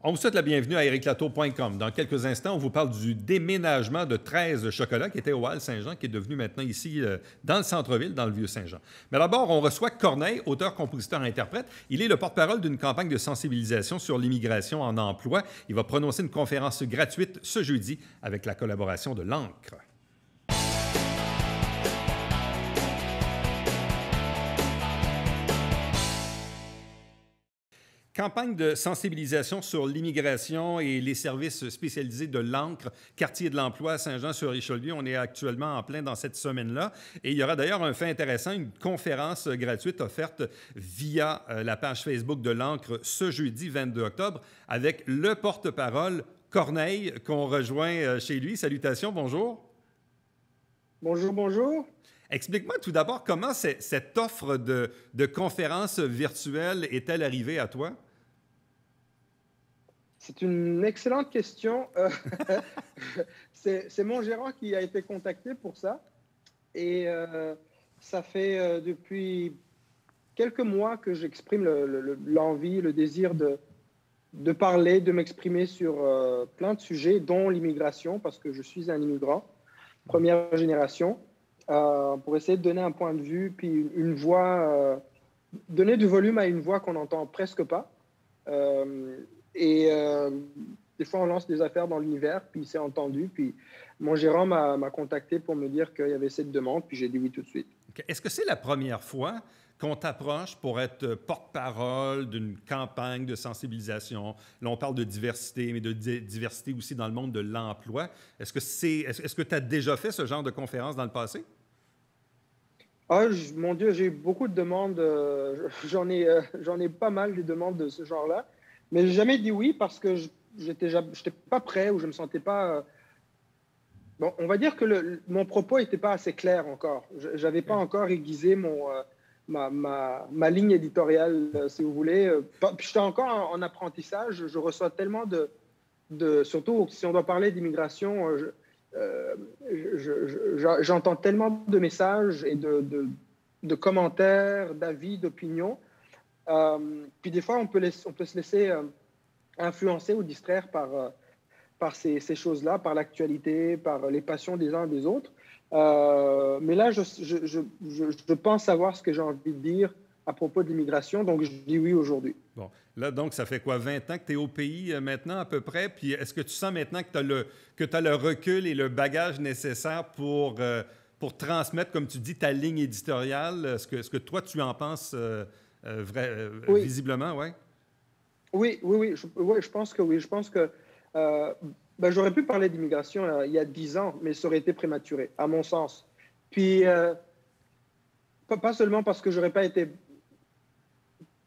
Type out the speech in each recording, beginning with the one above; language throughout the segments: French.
On vous souhaite la bienvenue à ericlatour.com. Dans quelques instants, on vous parle du déménagement de 13 chocolats qui était au Halles Saint-Jean, qui est devenu maintenant ici dans le centre-ville, dans le Vieux-Saint-Jean. Mais d'abord, on reçoit Corneille, auteur, compositeur, interprète. Il est le porte-parole d'une campagne de sensibilisation sur l'immigration en emploi. Il va prononcer une conférence gratuite ce jeudi avec la collaboration de l'Ancre. Campagne de sensibilisation sur l'immigration et les services spécialisés de l'Ancre, quartier de l'emploi à Saint-Jean-sur-Richelieu. On est actuellement en plein dans cette semaine-là. Et il y aura d'ailleurs un fait intéressant, une conférence gratuite offerte via la page Facebook de l'Ancre ce jeudi 22 octobre avec le porte-parole Corneille qu'on rejoint chez lui. Salutations, bonjour. Bonjour, bonjour. Explique-moi tout d'abord comment cette offre de conférence virtuelle est-elle arrivée à toi? C'est une excellente question. C'est mon gérant qui a été contacté pour ça. Et ça fait depuis quelques mois que j'exprime l'envie, le désir de parler, de m'exprimer sur plein de sujets, dont l'immigration, parce que je suis un immigrant, première génération, pour essayer de donner un point de vue, puis une voix, donner du volume à une voix qu'on n'entend presque pas. Des fois, on lance des affaires dans l'univers, puis c'est entendu. Puis mon gérant m'a contacté pour me dire qu'il y avait cette demande, puis j'ai dit oui tout de suite. Okay. Est-ce que c'est la première fois qu'on t'approche pour être porte-parole d'une campagne de sensibilisation? Là, on parle de diversité, mais de diversité aussi dans le monde de l'emploi. Est-ce que tu as déjà fait ce genre de conférence dans le passé? Ah, mon Dieu, j'ai eu beaucoup de demandes. J'en ai pas mal des demandes de ce genre-là. Mais j'ai jamais dit oui parce que j'étais pas prêt ou je me sentais pas. Bon, on va dire que mon propos n'était pas assez clair encore. J'avais pas encore aiguisé ma ligne éditoriale, si vous voulez. Puis j'étais encore en apprentissage. Je reçois tellement surtout si on doit parler d'immigration, j'entends tellement de messages et de commentaires, d'avis, d'opinions. Puis des fois, on peut se laisser influencer ou distraire par ces choses-là, par l'actualité, par les passions des uns et des autres. Mais là, je pense savoir ce que j'ai envie de dire à propos de l'immigration, donc je dis oui aujourd'hui. Bon, là, donc, ça fait quoi, 20 ans que tu es au pays maintenant à peu près? Puis est-ce que tu sens maintenant que tu as le recul et le bagage nécessaire pour transmettre, comme tu dis, ta ligne éditoriale? Est-ce que toi, tu en penses Oui. visiblement, ouais? Oui? Oui, je pense que oui. Je pense que j'aurais pu parler d'immigration il y a 10 ans, mais ça aurait été prématuré, à mon sens. Puis, pas seulement parce que j'aurais pas été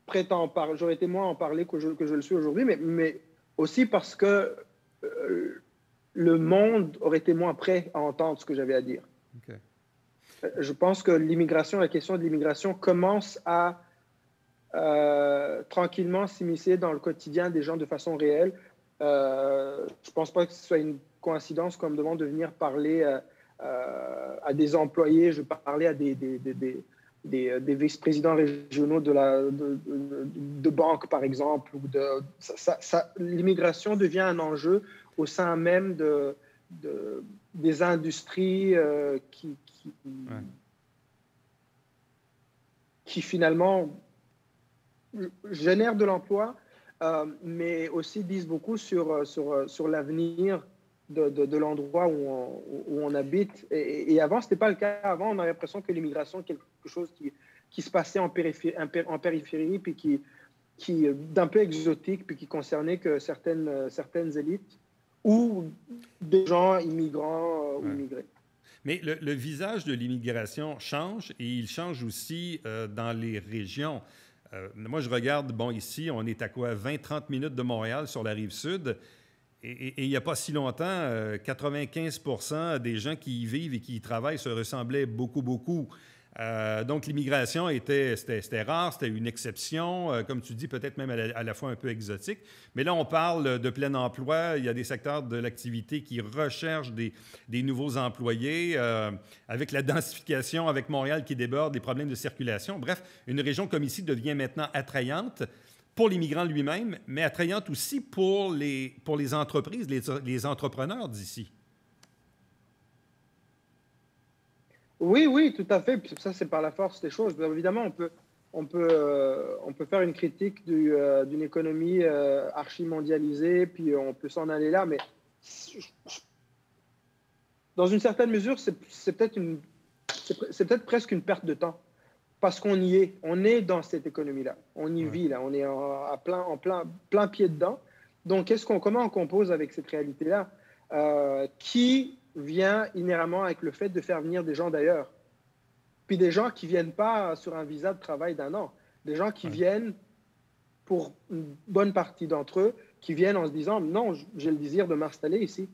prêt à en parler, j'aurais été moins à en parler que je le suis aujourd'hui, mais aussi parce que le monde aurait été moins prêt à entendre ce que j'avais à dire. Okay. Je pense que la question de l'immigration commence à tranquillement s'immiscer dans le quotidien des gens de façon réelle. Je ne pense pas que ce soit une coïncidence qu'on me demande de venir parler à des employés. Je parlais à des vice-présidents régionaux de banques, par exemple. L'immigration devient un enjeu au sein même des industries qui finalement génèrent de l'emploi, mais aussi disent beaucoup sur l'avenir de l'endroit où on habite. Et avant, ce n'était pas le cas. Avant, on a l'impression que l'immigration est quelque chose qui se passait en périphérie, puis qui d'un peu exotique, puis qui concernait que certaines élites ou des gens immigrants ou immigrés. Mais le visage de l'immigration change et il change aussi dans les régions. Moi, je regarde, bon, ici, on est à quoi, 20-30 minutes de Montréal sur la rive sud. Et il n'y a pas si longtemps, 95% des gens qui y vivent et qui y travaillent se ressemblaient beaucoup. Donc, l'immigration c'était rare, c'était une exception, comme tu dis, peut-être même à la fois un peu exotique. Mais là, on parle de plein emploi. Il y a des secteurs de l'activité qui recherchent des nouveaux employés, avec la densification, avec Montréal qui déborde, des problèmes de circulation. Bref, une région comme ici devient maintenant attrayante pour l'immigrant lui-même, mais attrayante aussi pour les entreprises, les entrepreneurs d'ici. Oui, oui, tout à fait. Puis ça, c'est par la force des choses. Bien évidemment, on peut faire une critique d'une économie archi-mondialisée, puis on peut s'en aller là, mais dans une certaine mesure, c'est peut-être presque une perte de temps. Parce qu'on y est, on est dans cette économie-là, on y vit, là, on est plein pied dedans. Donc, comment on compose avec cette réalité-là qui vient inhéremment avec le fait de faire venir des gens d'ailleurs? Puis des gens qui ne viennent pas sur un visa de travail d'1 an, des gens qui viennent, pour une bonne partie d'entre eux, qui viennent en se disant « Non, j'ai le désir de m'installer ici ».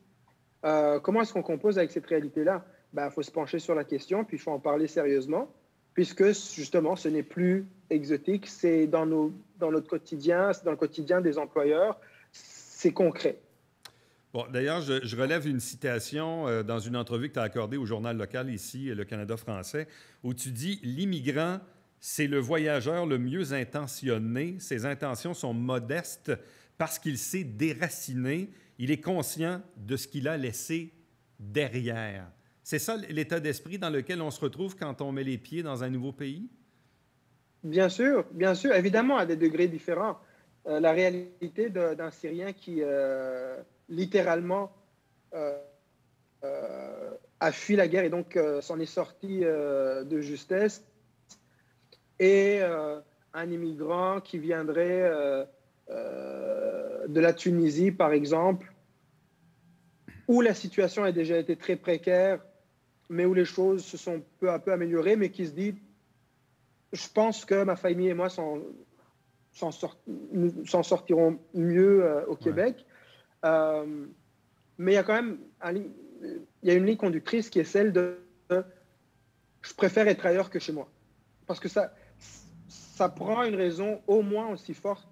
Comment est-ce qu'on compose avec cette réalité-là? Ben, faut se pencher sur la question, puis il faut en parler sérieusement, puisque justement, ce n'est plus exotique, c'est dans notre quotidien, c'est dans le quotidien des employeurs, c'est concret. Bon, d'ailleurs, je relève une citation dans une entrevue que tu as accordée au journal local ici, le Canada français, où tu dis « L'immigrant, c'est le voyageur le mieux intentionné. Ses intentions sont modestes parce qu'il s'est déraciné. Il est conscient de ce qu'il a laissé derrière. » C'est ça l'état d'esprit dans lequel on se retrouve quand on met les pieds dans un nouveau pays? Bien sûr, évidemment à des degrés différents. La réalité d'un Syrien qui littéralement a fui la guerre et donc s'en est sorti de justesse, et un immigrant qui viendrait de la Tunisie, par exemple, où la situation a déjà été très précaire, mais où les choses se sont peu à peu améliorées, mais qui se dit « Je pense que ma famille et moi s'en sortirons mieux au Québec. » Mais il y a quand même une ligne conductrice qui est celle de « Je préfère être ailleurs que chez moi. » Parce que ça prend une raison au moins aussi forte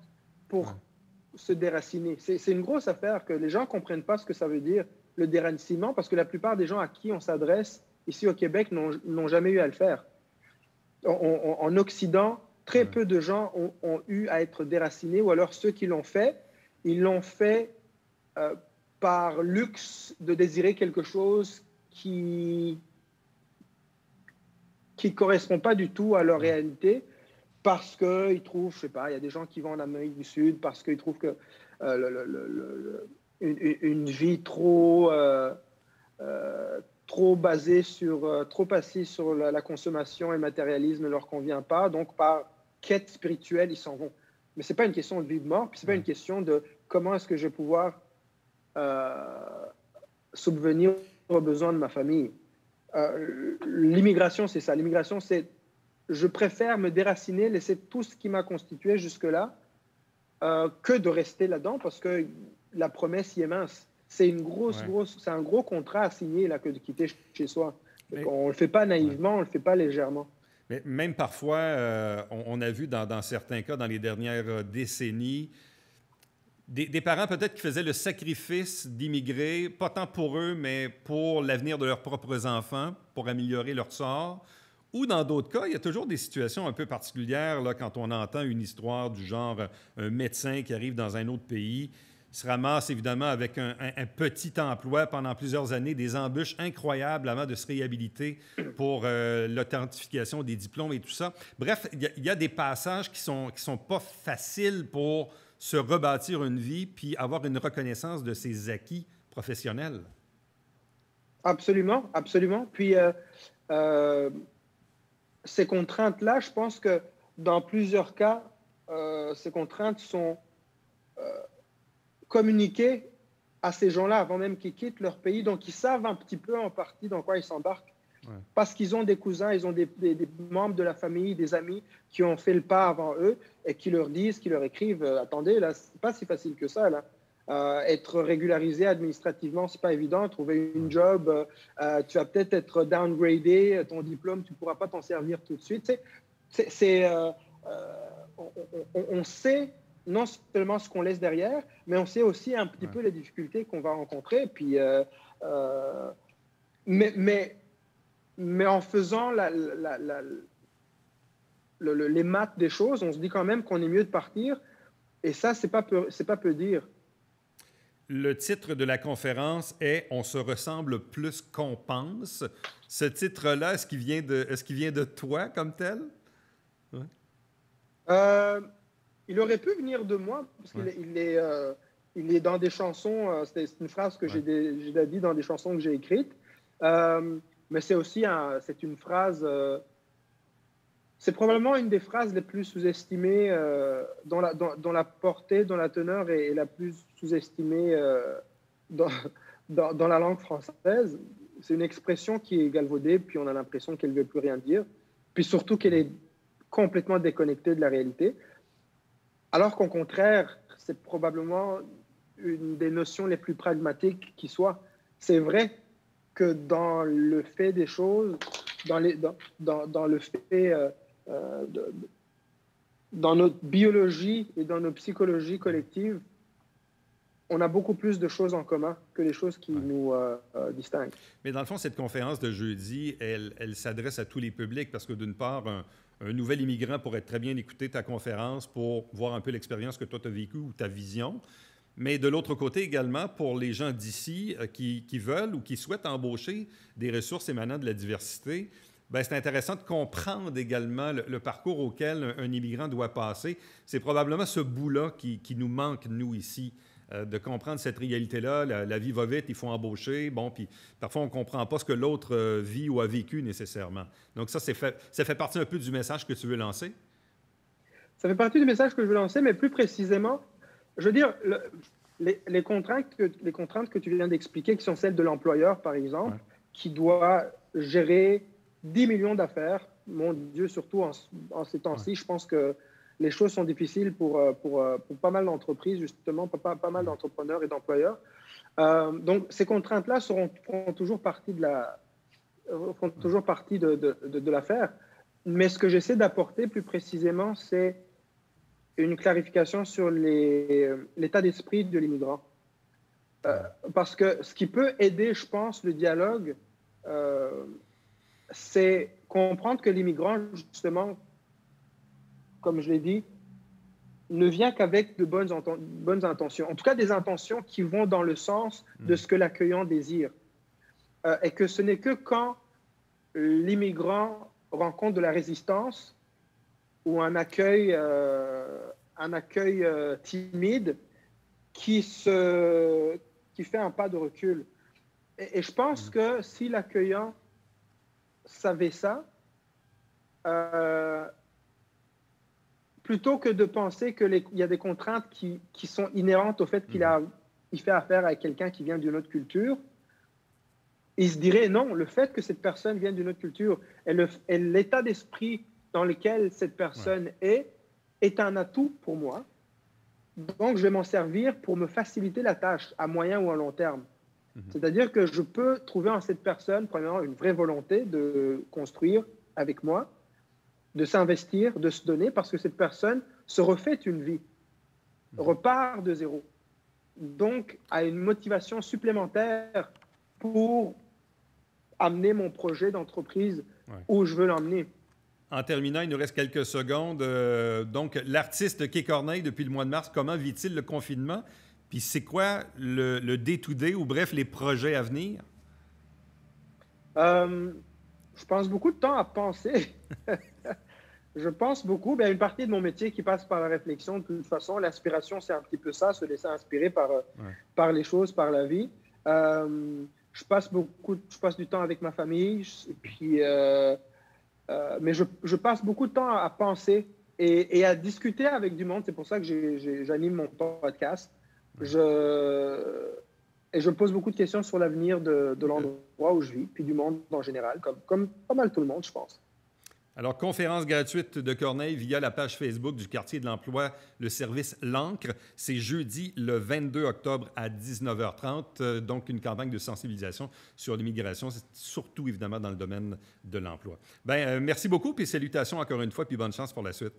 pour se déraciner. C'est une grosse affaire que les gens ne comprennent pas ce que ça veut dire, le déracinement, parce que la plupart des gens à qui on s'adresse ici au Québec n'ont jamais eu à le faire. En Occident, très peu de gens ont eu à être déracinés, ou alors ceux qui l'ont fait, ils l'ont fait par luxe de désirer quelque chose qui ne correspond pas du tout à leur réalité, parce qu'ils trouvent, je sais pas, il y a des gens qui vont en Amérique du Sud parce qu'ils trouvent que une vie trop basée trop assise sur la consommation et le matérialisme ne leur convient pas. Donc, par quête spirituelle, ils s'en vont. Mais ce n'est pas une question de vie ou de mort, puis ce n'est pas une question de comment est-ce que je vais pouvoir subvenir aux besoins de ma famille. L'immigration, c'est ça. L'immigration, c'est je préfère me déraciner, laisser tout ce qui m'a constitué jusque-là, que de rester là-dedans, parce que la promesse y est mince. C'est c'est un gros contrat à signer là, que de quitter chez soi. On ne le fait pas naïvement, on ne le fait pas légèrement. Mais même parfois, on a vu dans certains cas, dans les dernières décennies, des parents peut-être qui faisaient le sacrifice d'immigrer, pas tant pour eux, mais pour l'avenir de leurs propres enfants, pour améliorer leur sort. Ou dans d'autres cas, il y a toujours des situations un peu particulières là, quand on entend une histoire du genre un médecin qui arrive dans un autre pays, se ramasse évidemment avec un petit emploi pendant plusieurs années, des embûches incroyables avant de se réhabiliter pour l'authentification des diplômes et tout ça. Bref, il y a des passages qui sont pas faciles pour se rebâtir une vie puis avoir une reconnaissance de ses acquis professionnels. Absolument, absolument. Puis, ces contraintes-là, je pense que dans plusieurs cas, ces contraintes sont communiquées à ces gens-là avant même qu'ils quittent leur pays. Donc, ils savent un petit peu en partie dans quoi ils s'embarquent. Ouais. Parce qu'ils ont des cousins, ils ont des membres de la famille, des amis qui ont fait le pas avant eux et qui leur disent, qui leur écrivent « Attendez, là, c'est pas si facile que ça, là. Être régularisé administrativement, c'est pas évident. Trouver une job, tu vas peut-être être downgradé, ton diplôme, tu pourras pas t'en servir tout de suite. » On sait non seulement ce qu'on laisse derrière, mais on sait aussi un petit peu les difficultés qu'on va rencontrer. Puis, mais en faisant les maths des choses, on se dit quand même qu'on est mieux de partir Et ça, c'est pas peu dire. Le titre de la conférence est « On se ressemble plus qu'on pense ». Ce titre-là, est-ce qu'il vient de toi comme tel? Ouais. Il aurait pu venir de moi, parce qu'il est dans des chansons. C'est une phrase que j'ai déjà dit dans des chansons que j'ai écrites. Mais c'est aussi c'est une phrase... c'est probablement une des phrases les plus sous-estimées, dont la portée, dont la teneur est la plus sous-estimée dans la langue française. C'est une expression qui est galvaudée, puis on a l'impression qu'elle ne veut plus rien dire, puis surtout qu'elle est complètement déconnectée de la réalité. Alors qu'au contraire, c'est probablement une des notions les plus pragmatiques qui soit. C'est vrai que dans le fait des choses, dans le fait... dans notre biologie et dans nos psychologies collectives, on a beaucoup plus de choses en commun que les choses qui nous distinguent. Mais dans le fond, cette conférence de jeudi, elle s'adresse à tous les publics parce que d'une part, un nouvel immigrant pourrait très bien écouter ta conférence pour voir un peu l'expérience que toi tu as vécue ou ta vision. Mais de l'autre côté également, pour les gens d'ici qui veulent ou qui souhaitent embaucher des ressources émanant de la diversité, bien, c'est intéressant de comprendre également le parcours auquel un immigrant doit passer. C'est probablement ce bout-là qui nous manque, nous, ici, de comprendre cette réalité-là. La vie va vite, il faut embaucher. Bon, puis parfois, on ne comprend pas ce que l'autre vit ou a vécu nécessairement. Donc ça fait partie un peu du message que tu veux lancer? Ça fait partie du message que je veux lancer, mais plus précisément, je veux dire, les contraintes que tu viens d'expliquer, qui sont celles de l'employeur, par exemple, qui doit gérer 10 millions d'affaires. Mon Dieu, surtout en ces temps-ci, je pense que les choses sont difficiles pour pas mal d'entreprises, justement, pas mal d'entrepreneurs et d'employeurs. Donc, ces contraintes-là feront toujours partie de l'affaire. Mais ce que j'essaie d'apporter plus précisément, c'est une clarification sur l'état d'esprit de l'immigrant. Parce que ce qui peut aider, je pense, le dialogue, c'est comprendre que l'immigrant, justement, comme je l'ai dit, ne vient qu'avec de bonnes intentions. En tout cas, des intentions qui vont dans le sens de ce que l'accueillant désire. Et que ce n'est que quand l'immigrant rencontre de la résistance ou un accueil timide qui fait un pas de recul. Et je pense que si l'accueillant savait ça, plutôt que de penser qu'il y a des contraintes qui sont inhérentes au fait qu'il fait affaire avec quelqu'un qui vient d'une autre culture, il se dirait non, le fait que cette personne vienne d'une autre culture et l'état d'esprit dans lequel cette personne est un atout pour moi. Donc, je vais m'en servir pour me faciliter la tâche à moyen ou à long terme. C'est-à-dire que je peux trouver en cette personne, premièrement, une vraie volonté de construire avec moi, de s'investir, de se donner, parce que cette personne se refait une vie, repart de zéro. Donc, a une motivation supplémentaire pour amener mon projet d'entreprise où je veux l'emmener. En terminant, il nous reste quelques secondes. Donc, l'artiste Kay Corneille, depuis le mois de mars, comment vit-il le confinement? Puis c'est quoi le day-to-day ou bref, les projets à venir? Je passe beaucoup de temps à penser. Je pense beaucoup. Bien, une partie de mon métier qui passe par la réflexion. De toute façon, l'inspiration, c'est un petit peu ça, se laisser inspirer par les choses, par la vie. Je passe du temps avec ma famille. Puis, mais je passe beaucoup de temps à penser et à discuter avec du monde. C'est pour ça que j'anime mon podcast. Et je pose beaucoup de questions sur l'avenir de l'endroit où je vis, puis du monde en général, comme pas mal tout le monde, je pense. Alors, conférence gratuite de Corneille via la page Facebook du Quartier de l'Emploi, le service L'Ancre. C'est jeudi le 22 octobre à 19h30. Donc, une campagne de sensibilisation sur l'immigration, surtout évidemment dans le domaine de l'emploi. Bien, merci beaucoup, puis salutations encore une fois, puis bonne chance pour la suite.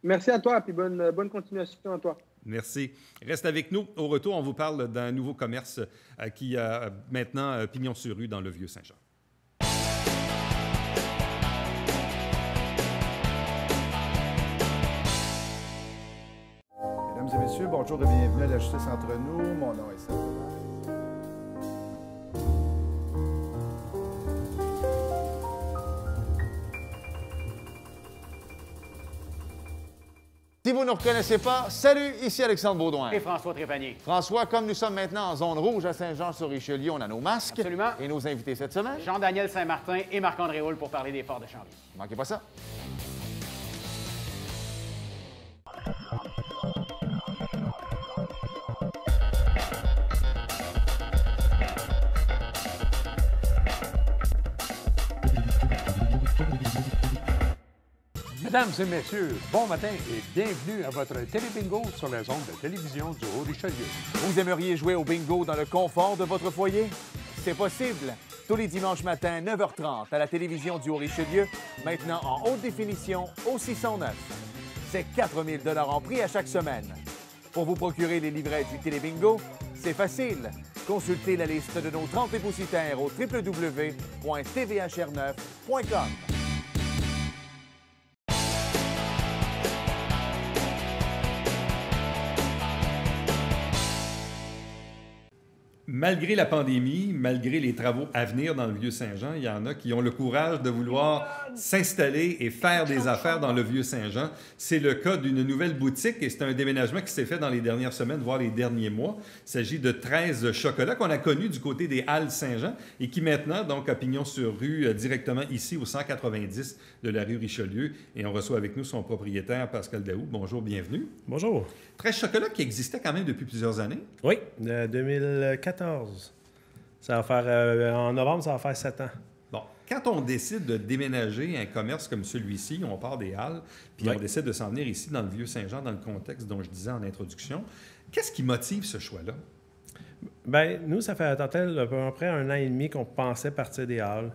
Merci à toi, puis bonne continuation à toi. Merci. Reste avec nous. Au retour, on vous parle d'un nouveau commerce qui a maintenant pignon sur rue dans le Vieux-Saint-Jean. messieurs, bonjour et bienvenue à la Justice entre nous. Mon nom est Serge. Si vous ne nous reconnaissez pas, salut, ici Alexandre Baudouin. Et François Trépanier. François, comme nous sommes maintenant en zone rouge à Saint-Jean-sur-Richelieu, on a nos masques. Absolument. Et nos invités cette semaine. Jean-Daniel Saint-Martin et Marc-André Houle pour parler des forts de Chambly. Manquez pas ça. Mesdames et messieurs, bon matin et bienvenue à votre télé-bingo sur les ondes de télévision du Haut-Richelieu. Vous aimeriez jouer au bingo dans le confort de votre foyer? C'est possible. Tous les dimanches matins, 9h30, à la télévision du Haut-Richelieu, maintenant en haute définition au 609. C'est 4 000 en prix à chaque semaine. Pour vous procurer les livrets du télé-bingo, c'est facile. Consultez la liste de nos 30 dépositaires au www.tvhr9.com. Malgré la pandémie, malgré les travaux à venir dans le Vieux-Saint-Jean, il y en a qui ont le courage de vouloir s'installer et faire des affaires dans le Vieux-Saint-Jean. C'est le cas d'une nouvelle boutique et c'est un déménagement qui s'est fait dans les dernières semaines, voire les derniers mois. Il s'agit de 13 Chocolats qu'on a connus du côté des Halles Saint-Jean et qui maintenant, donc, a pignon sur rue directement ici au 190 de la rue Richelieu. Et on reçoit avec nous son propriétaire, Pascal Daou. Bonjour, bienvenue. Bonjour. 13 Chocolats qui existait quand même depuis plusieurs années. Oui, 2014. Ça va faire, en novembre, ça va faire 7 ans. Bon, quand on décide de déménager un commerce comme celui-ci, on part des Halles, puis on décide de s'en venir ici dans le Vieux-Saint-Jean, dans le contexte dont je disais en introduction, qu'est-ce qui motive ce choix-là? Bien, nous, ça fait à peu près 1 an et demi qu'on pensait partir des Halles.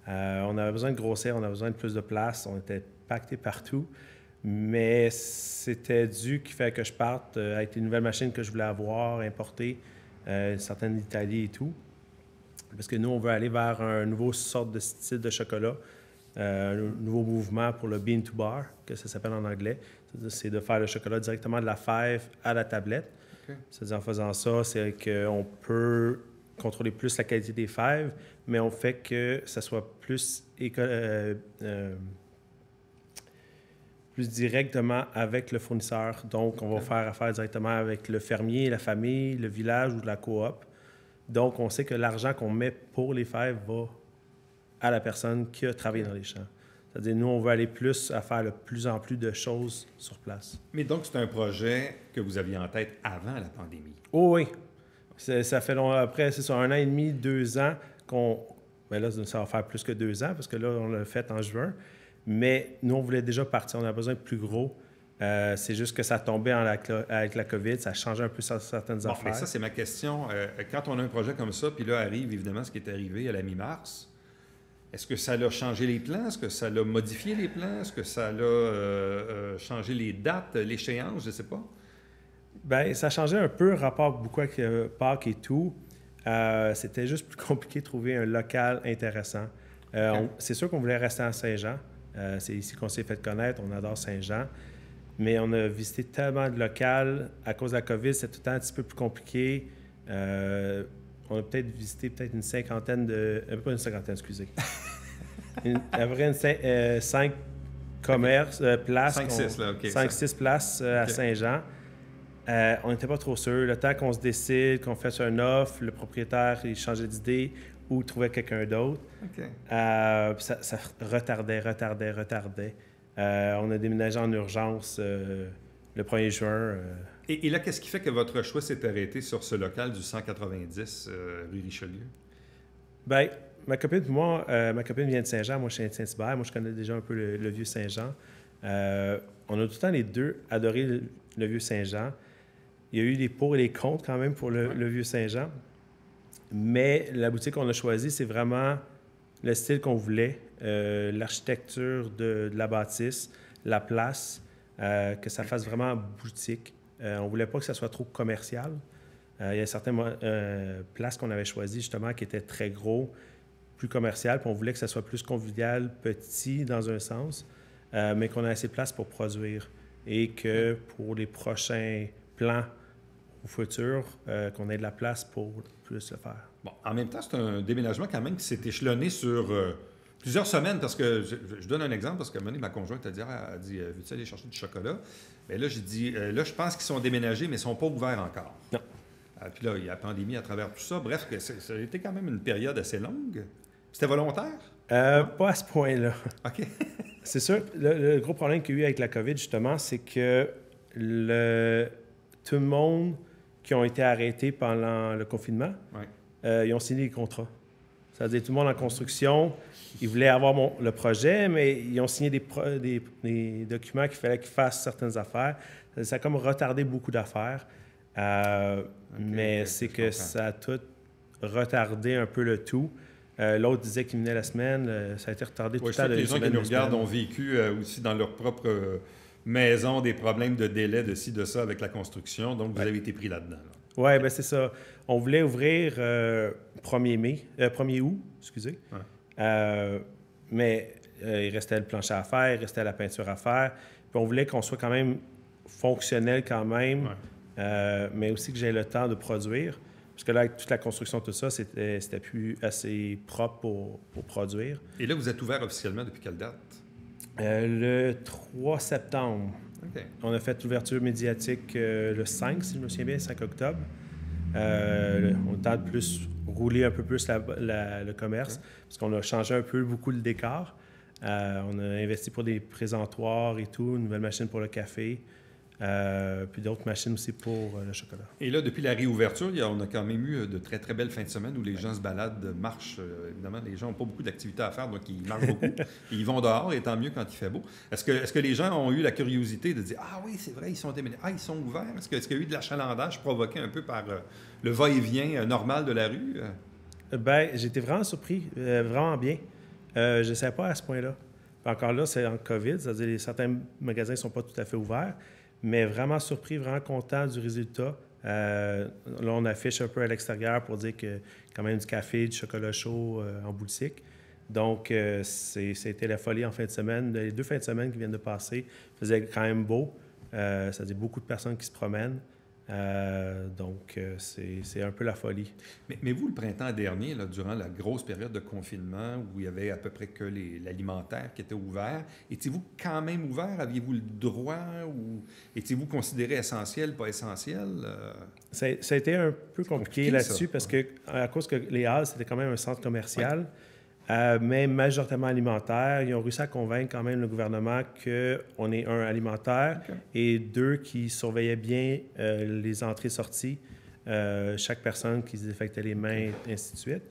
On avait besoin de grossir, on avait besoin de plus de place, on était pactés partout. Mais c'était dû qui fait que je parte avec les nouvelles machines que je voulais avoir, importer, certaines d'Italie et tout. Parce que nous, on veut aller vers un nouveau sorte de style de chocolat, un nouveau mouvement pour le bean to bar, que ça s'appelle en anglais. C'est de faire le chocolat directement de la fève à la tablette. Okay. C'est-à-dire en faisant ça, c'est qu'on peut contrôler plus la qualité des fèves, mais on fait que ça soit plus plus directement avec le fournisseur. Donc, on va faire affaire directement avec le fermier, la famille, le village ou la coop. Donc, on sait que l'argent qu'on met pour les fèves va à la personne qui a travaillé dans les champs. C'est-à-dire, nous, on veut aller plus à faire de plus en plus de choses sur place. Mais donc, c'est un projet que vous aviez en tête avant la pandémie? Oh, oui. Ça fait long. Après, c'est ça, 1 an et demi, 2 ans qu'on... Bien là, ça va faire plus que 2 ans parce que là, on l'a fait en juin. Mais nous, on voulait déjà partir. On a besoin de plus gros. C'est juste que ça tombait avec la COVID. Ça changeait un peu certaines affaires. Mais ça, c'est ma question. Quand on a un projet comme ça, puis là arrive évidemment ce qui est arrivé à la mi-mars, est-ce que ça l'a changé les plans? Est-ce que ça l'a modifié les plans? Est-ce que ça l'a changé les dates, l'échéance? Je ne sais pas. Bien, ça changeait un peu rapport beaucoup avec Pâques et tout. C'était juste plus compliqué de trouver un local intéressant. C'est sûr qu'on voulait rester à Saint-Jean. C'est ici qu'on s'est fait connaître. On adore Saint-Jean. Mais on a visité tellement de locales. À cause de la COVID, c'est tout le temps un petit peu plus compliqué. On a peut-être visité une cinquantaine de... pas une cinquantaine, excusez. À peu près 5 commerces, places. 5-6, là, OK. 5-6 places à Saint-Jean. On n'était pas trop sûrs. Le temps qu'on se décide, qu'on fasse un offre, le propriétaire, il changeait d'idée ou trouvait quelqu'un d'autre. Okay. Ça retardait. On a déménagé en urgence le 1er juin. Et là, qu'est-ce qui fait que votre choix s'est arrêté sur ce local du 190 rue Richelieu? Bien, ma copine vient de Saint-Jean, moi je suis de Saint-Hubert, moi je connais déjà un peu le vieux Saint-Jean. On a tout le temps les deux adoré le vieux Saint-Jean. Il y a eu des pour et des contre quand même pour le vieux Saint-Jean. Mais la boutique qu'on a choisie, c'est vraiment le style qu'on voulait, l'architecture de la bâtisse, la place, que ça fasse vraiment boutique. On ne voulait pas que ça soit trop commercial. Il y a certaines places qu'on avait choisies justement qui étaient très gros, plus commerciales, puis on voulait que ça soit plus convivial, petit dans un sens, mais qu'on a assez de place pour produire et que pour les prochains plans au futur, qu'on ait de la place pour plus le faire. Bon, en même temps, c'est un déménagement quand même qui s'est échelonné sur plusieurs semaines, parce que je donne un exemple, parce que ma conjointe a dit veux-tu aller chercher du chocolat? Bien là, j'ai dit, là, je pense qu'ils sont déménagés, mais ils ne sont pas ouverts encore. Non. Puis là, il y a la pandémie à travers tout ça. Bref, ça a été quand même une période assez longue. C'était volontaire? Pas à ce point-là. OK. C'est sûr, le gros problème qu'il y a eu avec la COVID, justement, c'est que tout le monde qui ont été arrêtés pendant le confinement, ils ont signé des contrats. C'est-à-dire tout le monde en construction, ils voulaient avoir le projet, mais ils ont signé des documents qu'il fallait qu'ils fassent certaines affaires. Ça a comme retardé beaucoup d'affaires. Mais c'est que ça a tout retardé un peu le tout. L'autre disait qu'il venait la semaine. Ça a été retardé tout le temps. Les gens qui nous regardent ont vécu aussi dans leur propre maison des problèmes de délai de ci, de ça avec la construction. Donc, vous avez été pris là-dedans. Oui, bien c'est ça. On voulait ouvrir 1er août, excusez. Mais il restait le plancher à faire, il restait la peinture à faire. Puis on voulait qu'on soit quand même fonctionnel quand même, mais aussi que j'aie le temps de produire. Parce que là, avec toute la construction, tout ça, c'était plus assez propre pour produire. Et là, vous êtes ouvert officiellement depuis quelle date? Le 3 septembre. OK. On a fait l'ouverture médiatique le 5, si je me souviens bien, 5 octobre. On tente de plus rouler un peu plus le commerce, parce qu'on a changé beaucoup le décor. On a investi pour des présentoirs et tout, une nouvelle machine pour le café. Puis d'autres machines aussi pour le chocolat. Et là, depuis la réouverture, on a quand même eu de très, très belles fins de semaine où les gens se baladent, marchent. Évidemment, les gens n'ont pas beaucoup d'activités à faire, donc ils marchent beaucoup. Ils vont dehors, et tant mieux quand il fait beau. Est-ce que les gens ont eu la curiosité de dire « Ah oui, c'est vrai, ils sont déménagés. Ah, ils sont ouverts. » Est-ce qu'il y a eu de l'achalandage provoqué un peu par le va-et-vient normal de la rue? Bien, j'étais vraiment surpris, vraiment bien. Je ne savais pas à ce point-là. Puis encore là, c'est en COVID, c'est-à-dire certains magasins ne sont pas tout à fait ouverts. Mais vraiment surpris, vraiment content du résultat. Là, on affiche un peu à l'extérieur pour dire que quand même du café, du chocolat chaud en boutique. Donc, c'était la folie en fin de semaine. Les 2 fins de semaine qui viennent de passer faisaient quand même beau. C'est-à-dire beaucoup de personnes qui se promènent. Donc, c'est un peu la folie. Mais vous, le printemps dernier, là, durant la grosse période de confinement, où il y avait à peu près que l'alimentaire qui était ouvert, étiez-vous quand même ouvert? Aviez-vous le droit? Ou étiez-vous considéré essentiel, pas essentiel? Ça a été un peu compliqué là-dessus, parce que à cause que les Halles, c'était quand même un centre commercial, mais majoritairement alimentaire. Ils ont réussi à convaincre quand même le gouvernement qu'on est alimentaire et 2 qui surveillaient bien les entrées-sorties, chaque personne qui désinfectait les mains, ainsi de suite.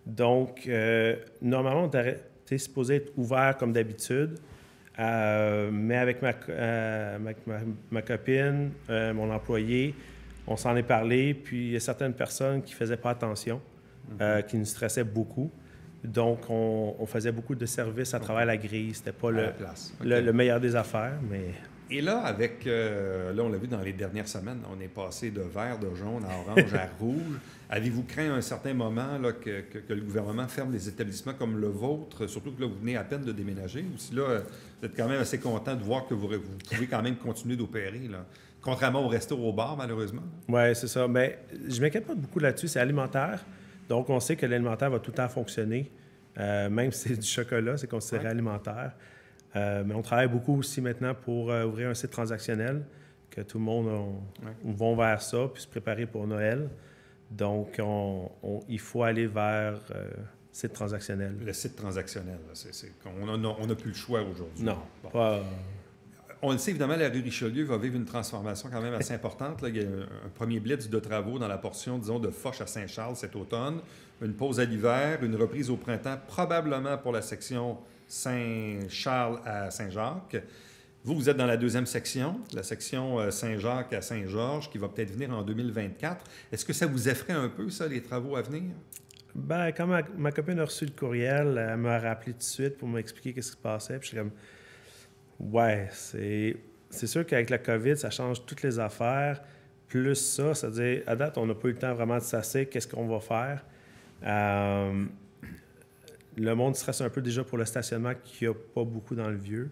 Donc, normalement, on était supposé être ouvert comme d'habitude, mais avec ma copine, mon employé, on s'en est parlé, puis il y a certaines personnes qui ne faisaient pas attention, qui nous stressaient beaucoup. Donc, on faisait beaucoup de services à travers la grille. C'était pas le meilleur des affaires, mais... Et là, là, on l'a vu dans les dernières semaines, on est passé de vert, de jaune à orange à rouge. Avez-vous craint à un certain moment là, que le gouvernement ferme des établissements comme le vôtre, surtout que là, vous venez à peine de déménager, ou si là, vous êtes quand même assez content de voir que vous pouvez quand même continuer d'opérer, là, contrairement au resto, au bar, malheureusement? Oui, c'est ça. Mais je ne m'inquiète pas beaucoup là-dessus. C'est alimentaire. Donc, on sait que l'alimentaire va tout le temps fonctionner. Même si c'est du chocolat, c'est considéré alimentaire. Mais on travaille beaucoup aussi maintenant pour ouvrir un site transactionnel, que tout le monde va vers ça, puis se préparer pour Noël. Donc, il faut aller vers site transactionnel. Le site transactionnel, on n'a plus le choix aujourd'hui. Non, pas... On le sait, évidemment, la rue Richelieu va vivre une transformation quand même assez importante. Là, il y a un premier blitz de travaux dans la portion, disons, de Foch à Saint-Charles cet automne, une pause à l'hiver, une reprise au printemps, probablement pour la section Saint-Charles à Saint-Jacques. Vous êtes dans la 2e section, la section Saint-Jacques à Saint-Georges, qui va peut-être venir en 2024. Est-ce que ça vous effraie un peu, ça, les travaux à venir? Bien, quand ma copine a reçu le courriel, elle m'a rappelé tout de suite pour m'expliquer ce qui se passait. Puis je suis comme... Ouais, c'est sûr qu'avec la COVID, ça change toutes les affaires. Plus ça, c'est-à-dire, à date, on n'a pas eu le temps vraiment de s'asseoir. Qu'est-ce qu'on va faire? Le monde stresse un peu déjà pour le stationnement, qu'il n'y a pas beaucoup dans le vieux.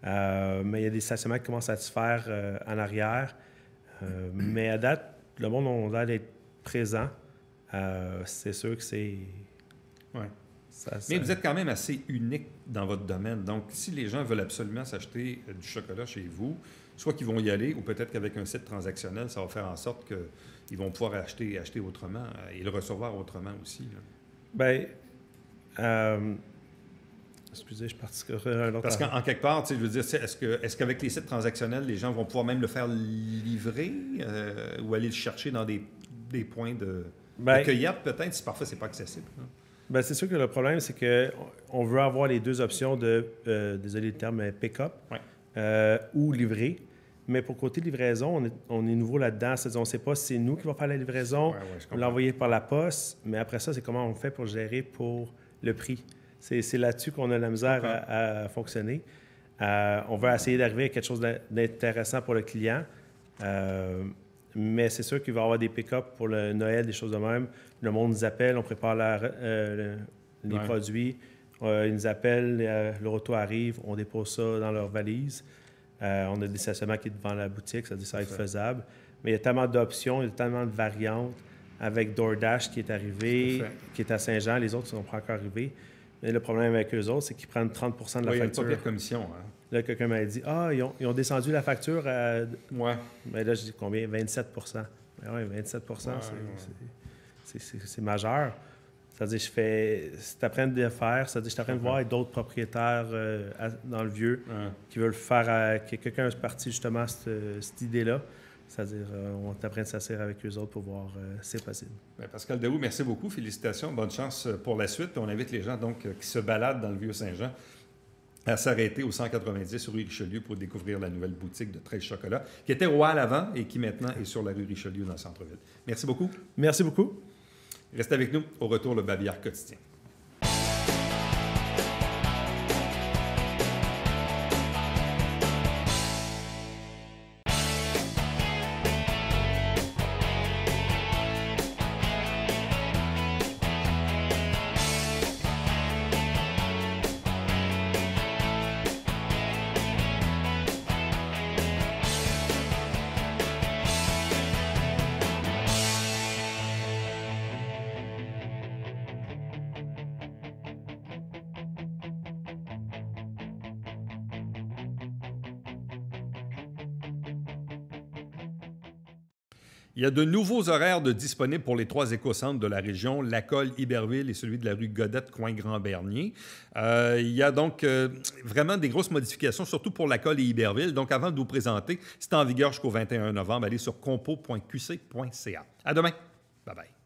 Mais il y a des stationnements qui commencent à se faire en arrière. Mais à date, le monde a l'air d'être présent. C'est sûr que c'est... Ouais. Mais vous êtes quand même assez unique dans votre domaine. Donc, si les gens veulent absolument s'acheter du chocolat chez vous, soit qu'ils vont y aller, ou peut-être qu'avec un site transactionnel, ça va faire en sorte qu'ils vont pouvoir acheter autrement et le recevoir autrement aussi. Là. Bien, excusez, je partirai un autre... Parce qu'en quelque part, je veux dire, est-ce qu'avec les sites transactionnels, les gens vont pouvoir même le faire livrer ou aller le chercher dans des points de cueillette, peut-être, si parfois c'est pas accessible? Hein? Bien, c'est sûr que le problème, c'est qu'on veut avoir les deux options de, désolé le terme, pick-up ou livrer. Mais pour côté livraison, on est nouveau là-dedans. C'est-à-dire, on ne sait pas si c'est nous qui va faire la livraison, l'envoyer par la poste. Mais après ça, c'est comment on fait pour gérer pour le prix. C'est là-dessus qu'on a la misère à fonctionner. On veut essayer d'arriver à quelque chose d'intéressant pour le client. Mais c'est sûr qu'il va y avoir des pick-up pour le Noël, des choses de même. Le monde nous appelle, on prépare les produits. Ils nous appellent, le retour arrive, on dépose ça dans leur valise. On a des stationnements qui sont devant la boutique, ça dit ça va être faisable. Mais il y a tellement d'options, il y a tellement de variantes. Avec DoorDash qui est arrivé, qui est à Saint-Jean, les autres ne sont pas encore arrivés. Mais le problème avec eux autres, c'est qu'ils prennent 30 % de la facture. Il y a une pas pire commission. Hein? Là, quelqu'un m'a dit « Ah, ils ont descendu la facture à... » Ouais. Mais là, je dis combien? 27 % Oui, 27 % c'est majeur. C'est-à-dire, si tu apprends de faire, c'est-à-dire, je t'apprends de voir avec d'autres propriétaires dans le vieux qui veulent faire... que quelqu'un est parti justement cette idée-là. C'est-à-dire, on t'apprend de s'asseoir avec eux autres pour voir si c'est possible. Bien, Pascal Daou, merci beaucoup. Félicitations. Bonne chance pour la suite. Puis on invite les gens donc qui se baladent dans le Vieux-Saint-Jean à s'arrêter au 190 rue Richelieu pour découvrir la nouvelle boutique de 13 chocolats qui était au hall avant et qui maintenant est sur la rue Richelieu dans le centre-ville. Merci beaucoup. Merci beaucoup. Restez avec nous. Au retour, le Babillard quotidien. Il y a de nouveaux horaires disponibles pour les 3 écocentres de la région, Lacolle, Iberville et celui de la rue Godette, coin Grand-Bernier. Il y a donc vraiment des grosses modifications, surtout pour Lacolle et Iberville. Donc, avant de vous présenter, c'est en vigueur jusqu'au 21 novembre. Allez sur compo.qc.ca. À demain. Bye-bye.